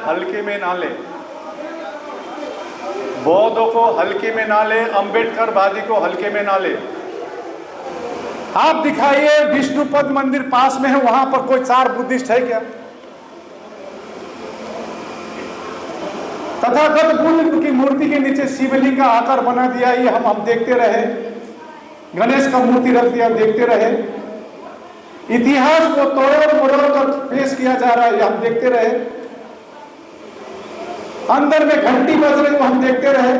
हल्के में ना ले, बौद्धों को हल्के में ना ले, अंबेडकरवादी को हल्के में ना ले। आप दिखाइए विष्णुपद मंदिर पास में है, वहां पर कोई 4 बुद्धिस्ट है क्या? तथागत बुद्ध की मूर्ति के नीचे शिवलिंग का आकार बना दिया, ये हम देखते रहे। गणेश का मूर्ति रख दिया, देखते रहे। इतिहास को तोड़ मरोड़ कर पेश किया जा रहा है, ये हम देखते रहे। अंदर में घंटी बज रही है, हम देखते रहे।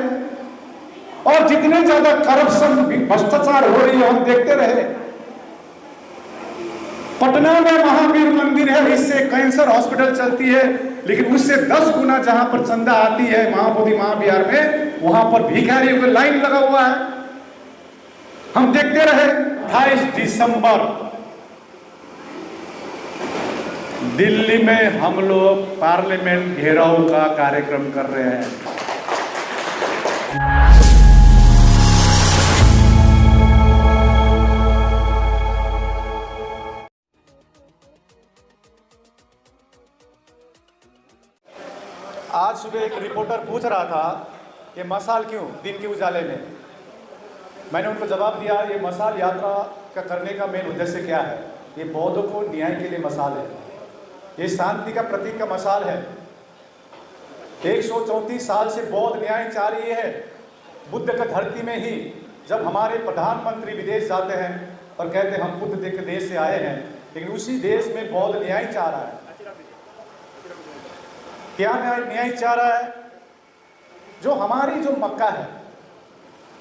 और जितने ज्यादा करप्शन भ्रष्टाचार हो रही है, हम देखते रहे। पटना में महावीर मंदिर है, इससे कैंसर हॉस्पिटल चलती है, लेकिन उससे 10 गुना जहां पर चंदा आती है महाबोधि महाविहार में, वहां पर भिखारियों का लाइन लगा हुआ है, हम देखते रहे। 28 दिसंबर दिल्ली में हम लोग पार्लियामेंट घेराव का कार्यक्रम कर रहे हैं। आज सुबह एक रिपोर्टर पूछ रहा था ये मशाल क्यों दिन के उजाले में। मैंने उनको जवाब दिया, ये मशाल यात्रा का करने का मेन उद्देश्य क्या है? ये बौद्धों को न्याय के लिए मशाल है, ये शांति का प्रतीक का मशाल है। 134 साल से बौद्ध न्याय चाह रही है। बुद्ध का धरती में ही जब हमारे प्रधानमंत्री विदेश जाते हैं और कहते हैं हम बुद्ध के देश से आए हैं, लेकिन उसी देश में बौद्ध न्याय चाह रहा है। क्या न्याय चाह रहा है? जो हमारी जो मक्का है,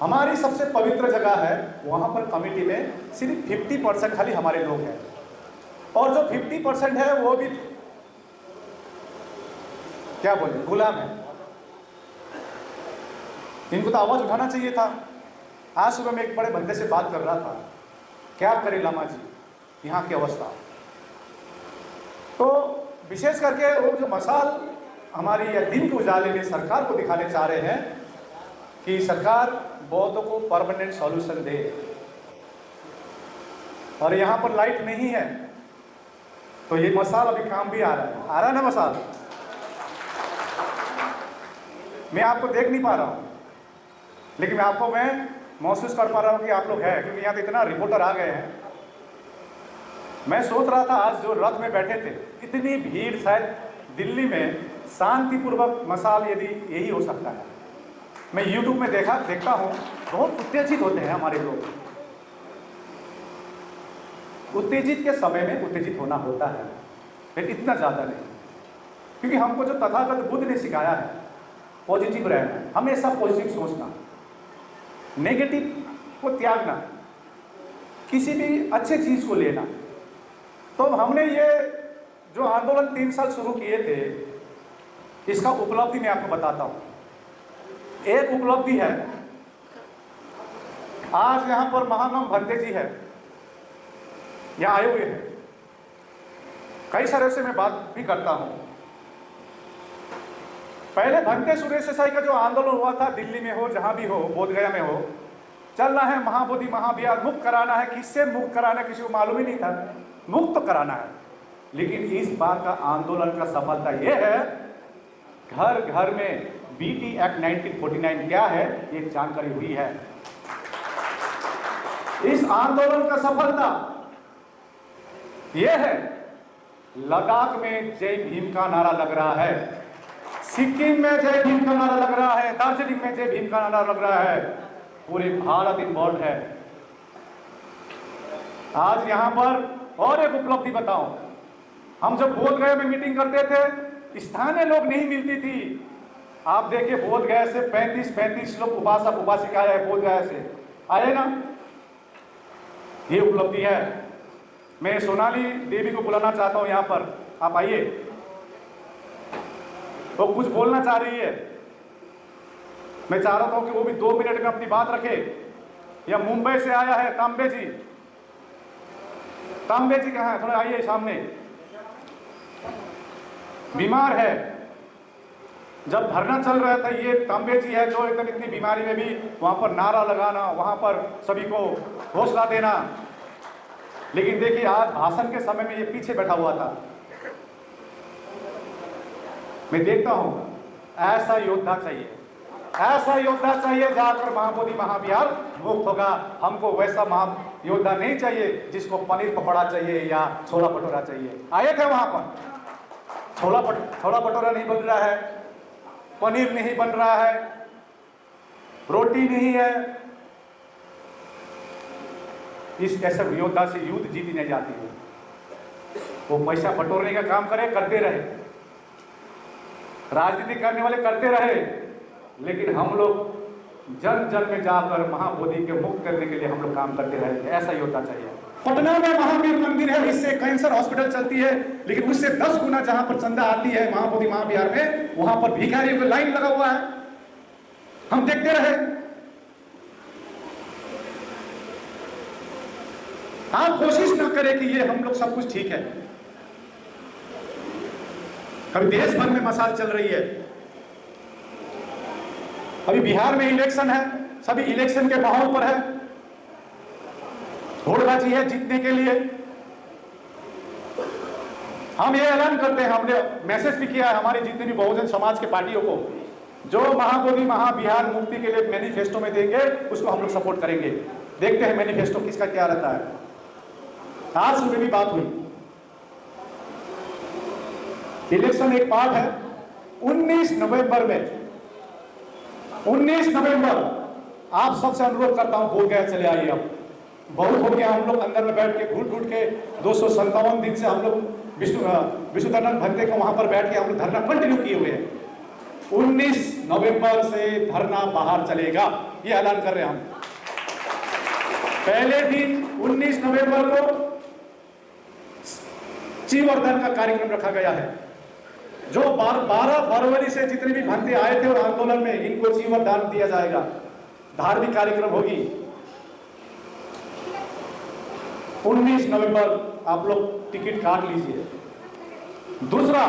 हमारी सबसे पवित्र जगह है, वहां पर कमेटी में सिर्फ 50% खाली हमारे लोग हैं, और जो 50% है वो भी क्या बोले गुलाम है। इनको तो आवाज उठाना चाहिए था। आज सुबह मैं एक बड़े बंदे से बात कर रहा था, क्या करे लामा जी यहाँ की अवस्था। तो विशेष करके वो जो मशाल हमारी या दिन के उजाले में सरकार को दिखाने चाह रहे हैं कि सरकार बौद्धों को परमानेंट सॉल्यूशन दे, और यहाँ पर लाइट नहीं है तो ये मशाल अभी काम भी आ रहा है ना मशाल। मैं आपको देख नहीं पा रहा हूँ, लेकिन मैं महसूस कर पा रहा हूँ कि आप लोग हैं, क्योंकि यहाँ तो इतना रिपोर्टर आ गए हैं। मैं सोच रहा था आज जो रथ में बैठे थे, इतनी भीड़, शायद दिल्ली में शांतिपूर्वक मशाल यदि यही हो सकता है। मैं YouTube में देखता हूँ, बहुत उत्तेजित होते हैं हमारे लोग। उत्तेजित के समय में उत्तेजित होना होता है, लेकिन इतना ज़्यादा नहीं, क्योंकि हमको जो तथागत बुद्ध ने सिखाया है पॉजिटिव रहना, हमेशा पॉजिटिव सोचना, नेगेटिव को त्यागना, किसी भी अच्छे चीज़ को लेना। तो हमने ये जो आंदोलन 3 साल शुरू किए थे, इसका उपलब्धि मैं आपको बताता हूँ। एक उपलब्धि है, आज यहाँ पर महानाम भंते जी है, यहाँ आए हुए हैं। कई सारे से मैं बात भी करता हूँ। पहले भंते सुरेश देसाई का जो आंदोलन हुआ था, दिल्ली में हो, जहाँ भी हो, बोधगया में हो, चलना है महाबोधि महाविहार, मुक्त कराना है। किससे मुक्त कराना है किसी को मालूम ही नहीं था, मुक्त तो कराना है। लेकिन इस बार का आंदोलन का सफलता यह है, घर घर में बीटी एक्ट 1949 क्या है ये जानकारी हुई है। इस आंदोलन का सफलता यह है, लद्दाख में जय भीम का नारा लग रहा है, सिक्किम में जय भीम का नारा लग रहा है, दार्जिलिंग में जय भीम का नारा लग रहा है, पूरे भारत इन्वॉल्व है। आज यहां पर और एक उपलब्धि बताऊं, हम जब बोधगया में मीटिंग करते थे, स्थानीय लोग नहीं मिलती थी। आप देखिए बोधगया से 35 लोग उपासक उपासिकाएं हैं, बोधगया से आए ना, ये उपलब्धि है। मैं सोनाली देवी को बुलाना चाहता हूं यहाँ पर, आप आइए। वो कुछ बोलना चाह रही है, मैं चाह रहा हूं कि वो भी 2 मिनट में अपनी बात रखे। या मुंबई से आया है तांबे जी, तांबे जी कहाँ है, थोड़ा आइए सामने। बीमार है, जब धरना चल रहा था, ये तांबे जी है जो एकदम इतनी बीमारी में भी वहां पर नारा लगाना, वहां पर सभी को हौसला देना। लेकिन देखिए आज भाषण के समय में ये पीछे बैठा हुआ था। मैं देखता हूँ ऐसा योद्धा चाहिए, ऐसा योद्धा चाहिए जाकर महाबोधि महाविहार मुक्त होगा। हमको वैसा महा योद्धा नहीं चाहिए जिसको पनीर पकौड़ा चाहिए या छोला भटूरा चाहिए। आए थे वहां पर, छोला भटूरा नहीं बन रहा है, पनीर नहीं बन रहा है, रोटी नहीं है। इस ऐसे योद्धा से युद्ध जीती नहीं जाती है। वो पैसा बटोरने का काम करे, करते रहे, राजनीति करने वाले करते रहे, लेकिन हम लोग जन जन में जाकर महाबोधि के मुक्त करने के लिए हम लोग काम करते रहे। ऐसा योद्धा चाहिए। पटना में महावीर मंदिर है, इससे कैंसर हॉस्पिटल चलती है, लेकिन उससे 10 गुना जहां पर चंदा आती है महाबोधि महाविहार में, वहां पर भिखारियों का लाइन लगा हुआ है। हम देखते रहे। आप कोशिश न करें कि ये हम लोग सब कुछ ठीक है। अभी देश भर में मसाल चल रही है। अभी बिहार में इलेक्शन है, सभी इलेक्शन के माहौल पर है, होड़बाजी है जीतने के लिए। हम ये ऐलान करते हैं, हमने मैसेज भी किया है हमारी जितने भी बहुजन समाज के पार्टियों को, जो महाबोधि महाविहार मुक्ति के लिए मैनिफेस्टो में देंगे उसको हम लोग सपोर्ट करेंगे। देखते हैं मैनिफेस्टो किसका क्या रहता है। आज सुबह भी बात हुई, इलेक्शन एक पार्ट है। 19 नवंबर में, 19 नवंबर आप सबसे अनुरोध करता हूं, बोल गया चले आइए। अब बहुत हो गया, हम लोग अंदर में बैठ के घुट के 257 दिन से हम लोग विश्वधर्म भंते को वहां पर बैठ के हम लोग धरना कंटिन्यू किए हुए हैं। 19 नवंबर से धरना बाहर चलेगा, ये ऐलान कर रहे हैं हम। पहले दिन 19 नवंबर को चीवरदान का कार्यक्रम रखा गया है। जो 12 फरवरी से जितने भी भंते आए थे और आंदोलन में, इनको चीवरदान दिया जाएगा, धार्मिक कार्यक्रम होगी। 19 नवंबर आप लोग टिकट काट लीजिए। दूसरा,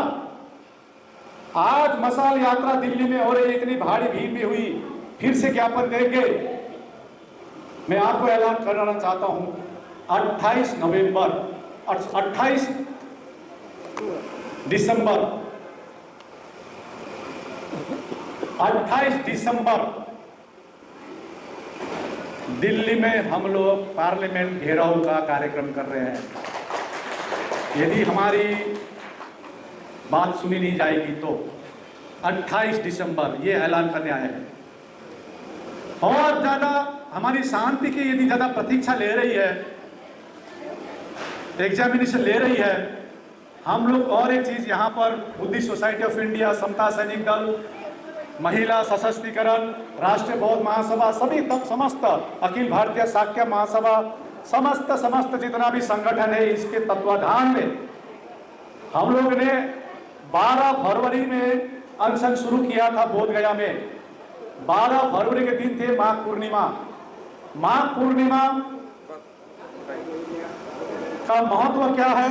आज मशाल यात्रा दिल्ली में हो रही है, इतनी भारी भीड़ में हुई, फिर से ज्ञापन देंगे। मैं आपको ऐलान करना चाहता हूं, 28 नवंबर, 28 दिसंबर, 28 दिसंबर दिल्ली में हम लोग पार्लियामेंट घेराव का कार्यक्रम कर रहे हैं। यदि हमारी बात सुनी नहीं जाएगी तो 28 दिसंबर ये ऐलान करने आए हैं। और ज्यादा हमारी शांति की यदि ज्यादा प्रतीक्षा ले रही है, एग्जामिनेशन ले रही है, हम लोग और एक चीज यहाँ पर बुद्धिस्ट सोसाइटी ऑफ इंडिया, समता सैनिक दल, महिला सशक्तिकरण, राष्ट्रीय बौद्ध महासभा, सभी तक समस्त अखिल भारतीय शाक्य महासभा, समस्त जितना भी संगठन है, इसके तत्वाधान में हम लोग ने 12 फरवरी में अनशन शुरू किया था बोध गया में। 12 फरवरी के दिन थे माघ पूर्णिमा। माघ पूर्णिमा का महत्व क्या है?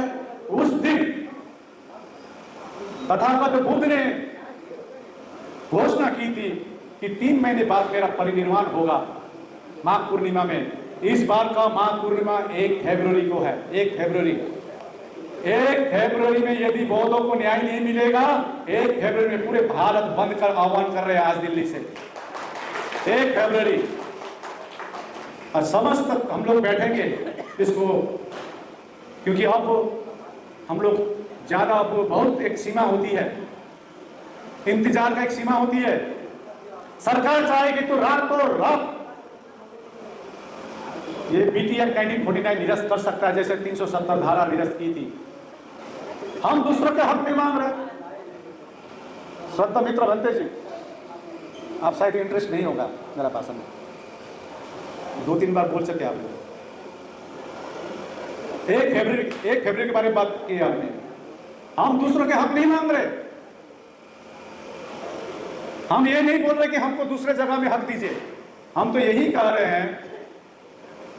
उस दिन तथागत बुद्ध ने घोषणा की थी कि 3 महीने बाद मेरा परिनिर्वाण होगा माघ पूर्णिमा में। इस बार का माघ पूर्णिमा 1 फरवरी को है। 1 फरवरी में यदि बौद्धों को न्याय नहीं मिलेगा, 1 फरवरी में पूरे भारत बंद कर आह्वान कर रहे हैं आज दिल्ली से। 1 फरवरी और समस्त हम लोग बैठेंगे इसको, क्योंकि अब हम लोग ज्यादा, अब बहुत एक सीमा होती है, इंतजार का एक सीमा होती है। सरकार चाहेगी तो रातों रात ये बीटी एक्ट 1949 निरस्त कर सकता है, जैसे 370 धारा निरस्त की थी। हम दूसरों के हक नहीं मांग रहे। श्रद्धा मित्र भंते जी, आप शायद इंटरेस्ट नहीं होगा मेरा भाषण में, 2-3 बार बोल सके आप लोग। 1 फरवरी के बारे में बात की आपने। हम दूसरों के हक नहीं मांग रहे। हम ये नहीं बोल रहे कि हमको दूसरे जगह में हक दीजिए। हम तो यही कह रहे हैं,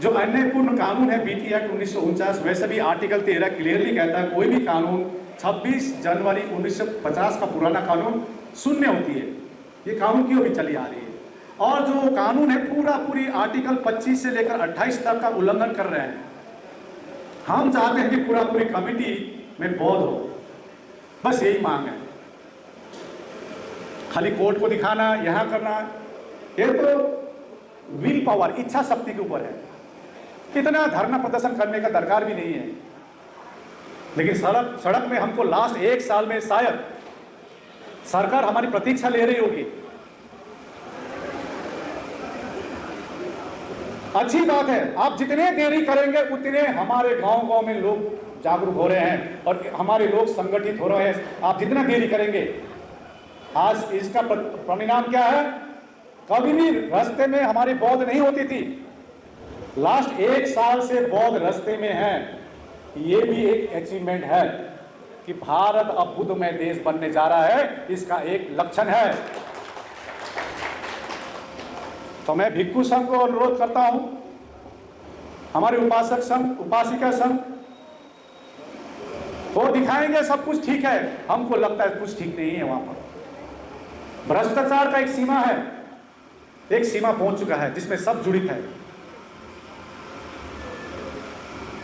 जो अन्यायपूर्ण कानून है बीटी एक्ट 1949, वैसे भी आर्टिकल 13 क्लियरली कहता है कोई भी कानून 26 जनवरी 1950 का पुराना कानून शून्य होती है। ये कानून क्यों भी चली आ रही है, और जो कानून है पूरी आर्टिकल 25 से लेकर 28 तक का उल्लंघन कर रहे हैं। हम चाहते हैं कि पूरी कमिटी में बौद्ध हो, बस यही मांग है। खाली कोर्ट को दिखाना, यहाँ करना, ये तो विल पावर, इच्छा शक्ति के ऊपर है। इतना धरना प्रदर्शन करने का दरकार भी नहीं है। लेकिन सड़क में हमको लास्ट 1 साल में शायद सरकार हमारी प्रतीक्षा ले रही होगी। अच्छी बात है, आप जितने देरी करेंगे उतने हमारे गांव में लोग जागरूक हो रहे हैं और हमारे लोग संगठित हो रहे हैं। आप जितना देरी करेंगे, आज इसका परिणाम क्या है? कभी भी रास्ते में हमारी बौद्ध नहीं होती थी, लास्ट 1 साल से बौद्ध रास्ते में है। ये भी एक अचीवमेंट है कि भारत अब बुद्धमय देश बनने जा रहा है, इसका एक लक्षण है। तो मैं भिक्षु संघ को अनुरोध करता हूं, हमारे उपासक संघ, उपासिका संघ, वो दिखाएंगे सब कुछ ठीक है, हमको लगता है कुछ ठीक नहीं है। वहां पर भ्रष्टाचार का एक सीमा है, एक सीमा पहुंच चुका है जिसमें सब जुड़ित है।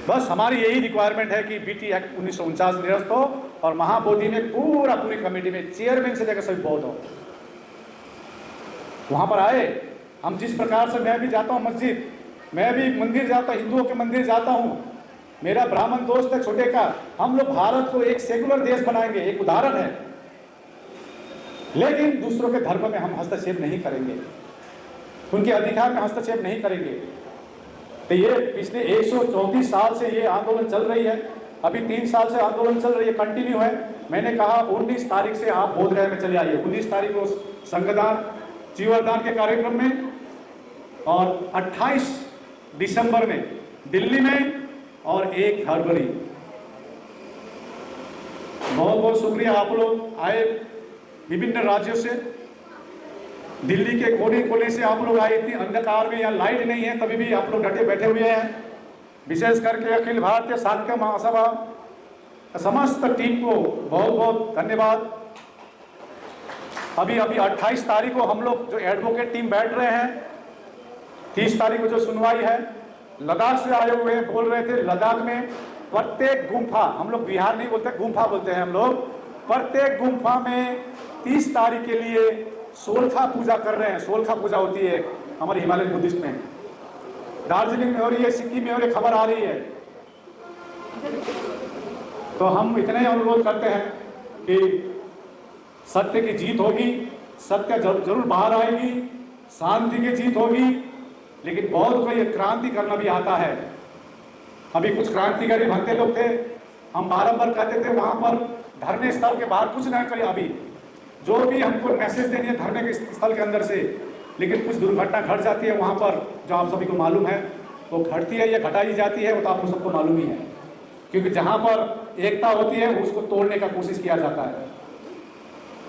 बस हमारी यही रिक्वायरमेंट है कि बीटी एक्ट 1949 निरस्त हो और महाबोधि में पूरी कमेटी में चेयरमैन से लेकर सभी बौद्ध हो। वहां पर आए, हम जिस प्रकार से, मैं भी जाता हूं मस्जिद, मैं भी मंदिर जाता, हिंदुओं के मंदिर जाता हूं, मेरा ब्राह्मण दोस्त है छोटे का, हम लोग भारत को एक सेकुलर देश बनाएंगे, एक उदाहरण है। लेकिन दूसरों के धर्म में हम हस्तक्षेप नहीं करेंगे, उनके अधिकार में हस्तक्षेप नहीं करेंगे। तो ये पिछले 134 साल से ये आंदोलन चल रही है, अभी 3 साल से आंदोलन चल रही है, कंटिन्यू है। मैंने कहा 19 तारीख से आप बोधगया में चले आइए, 19 तारीख को संगदान चीवरदान के कार्यक्रम में, और 28 दिसंबर में दिल्ली में, और 1 फरवरी। बहुत बहुत शुक्रिया, आप लोग आए विभिन्न राज्यों से, दिल्ली के कोने कोने से आप लोग आए। इतनी अंधकार में, यहाँ लाइट नहीं है, तभी भी आप लोग डटे बैठे हुए हैं। विशेष करके अखिल भारतीय सांख्य महासभा समस्त टीम को बहुत बहुत धन्यवाद। अभी 28 तारीख को हम लोग जो एडवोकेट टीम बैठ रहे हैं, 30 तारीख को जो सुनवाई है, लद्दाख से आए हुए हैं, बोल रहे थे लद्दाख में प्रत्येक गुम्फा, हम लोग बिहार नहीं बोलते, गुम्फा बोलते हैं हम लोग, प्रत्येक गुम्फा में 30 तारीख के लिए सोलखा पूजा कर रहे हैं। सोलखा पूजा होती है हमारे हिमालयन बुद्धिस्ट में, दार्जिलिंग में हो रही है, सिक्किम में हो रही है, खबर आ रही है। तो हम इतने ही अनुरोध करते हैं कि सत्य की जीत होगी, सत्य जरूर बाहर आएगी, शांति की जीत होगी। लेकिन बौद्ध को ये क्रांति करना भी आता है। अभी कुछ क्रांतिकारी भक्ति लोग थे, हम बारंबार कहते थे वहां पर धरने स्थल के बाहर कुछ न करें। अभी जो भी हमको मैसेज देनी है धरने के स्थल के अंदर से, लेकिन कुछ दुर्घटना घट जाती है वहाँ पर, जो आप सभी को मालूम है, वो घटती है या घटाई जाती है, वो तो आप सबको मालूम ही है। क्योंकि जहाँ पर एकता होती है उसको तोड़ने का कोशिश किया जाता है,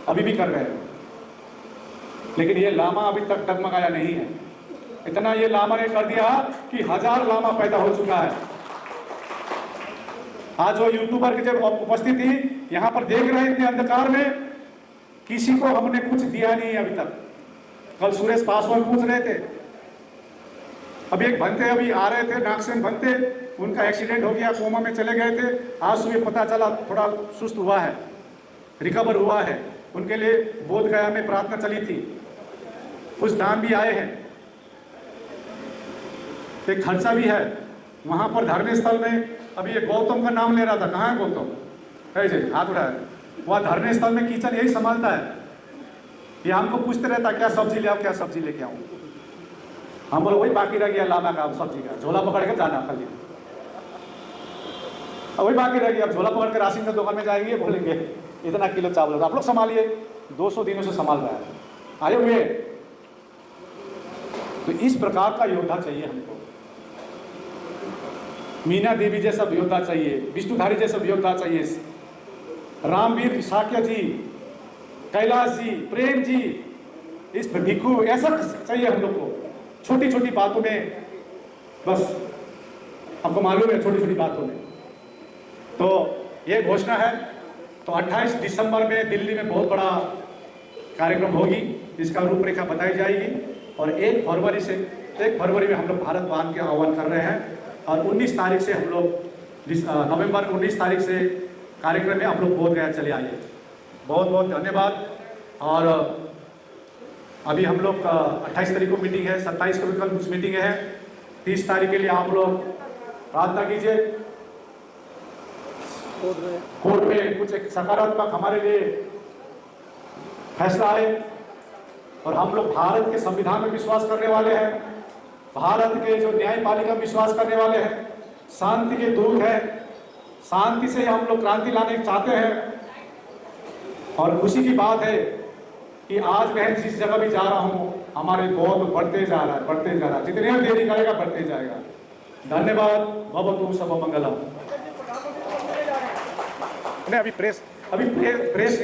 अभी भी कर रहे हैं। लेकिन ये लामा अभी तक डगमगाया नहीं है। इतना ये लामा ने कर दिया कि 1000 लामा पैदा हो चुका है। आज वो यूट्यूबर की जब उपस्थित थी, यहाँ पर देख रहे हैं इतने अंधकार में, किसी को हमने कुछ दिया नहीं है अभी तक। कल सुरेश पासवान पूछ रहे थे, अभी एक भंते अभी आ रहे थे, नागसेन भंते, उनका एक्सीडेंट हो गया, कोमा में चले गए थे। आज सुबह पता चला थोड़ा सुस्त हुआ है, रिकवर हुआ है। उनके लिए बोधगया में प्रार्थना चली थी, कुछ दान भी आए हैं, एक खर्चा भी है। वहां पर धरने स्थल में अभी ये गौतम का नाम ले रहा था, कहाँ है गौतम? ऐसे हाथ उठाया। वहाँ धरने स्थल में किचन यही संभालता है, ये हमको पूछते रहता क्या सब्जी ले आओ, क्या सब्जी लेके आऊँ। हम बोले वही बाकी रह गया लाना का सब्जी का, झोला पकड़ के जाना खाली, वही बाकी रह गया। अब झोला पकड़ के राशन की दुकान में जाएंगे, बोलेंगे इतना किलो चावल आप लोग संभालिए, 200 दिनों से संभाल रहा है, आए हुए। तो इस प्रकार का योद्धा चाहिए हमको, मीना देवी जैसा योद्धा चाहिए, विष्णुधारी जैसा योद्धा चाहिए, रामवीर साक्य जी, कैलाश जी, प्रेम जी, इस भिक्षु ऐसा चाहिए हम लोग को। छोटी छोटी बातों में, बस हमको मालूम है छोटी छोटी बातों में। तो ये घोषणा है। तो 28 दिसंबर में दिल्ली में बहुत बड़ा कार्यक्रम होगी, इसका रूपरेखा बताई जाएगी। और 1 फरवरी में हम लोग भारत बंद के आह्वान कर रहे हैं। और 19 तारीख से हम लोग नवंबर 19 तारीख से कार्यक्रम में आप लोग बोधगया चले आइए। बहुत बहुत धन्यवाद। और अभी हम लोग 28 तारीख को मीटिंग है, 27 को भी कल कुछ मीटिंग है, 30 तारीख के लिए आप लोग प्रार्थना कीजिए। कोर्ट में कुछ एक सकारात्मक हमारे लिए फैसला है और हम लोग भारत के संविधान में विश्वास करने वाले हैं, भारत के जो न्यायपालिका में विश्वास करने वाले हैं, शांति के दूत है, शांति से हम लोग क्रांति लाने चाहते हैं। और खुशी की बात है कि आज मैं जिस जगह भी जा रहा हूँ हमारे बौद्ध बढ़ते जा रहा है, बढ़ते जा रहा है, जितने देरी करेगा बढ़ते जाएगा। धन्यवाद। भवतु सर्वमंगलम। नहीं, अभी प्रेस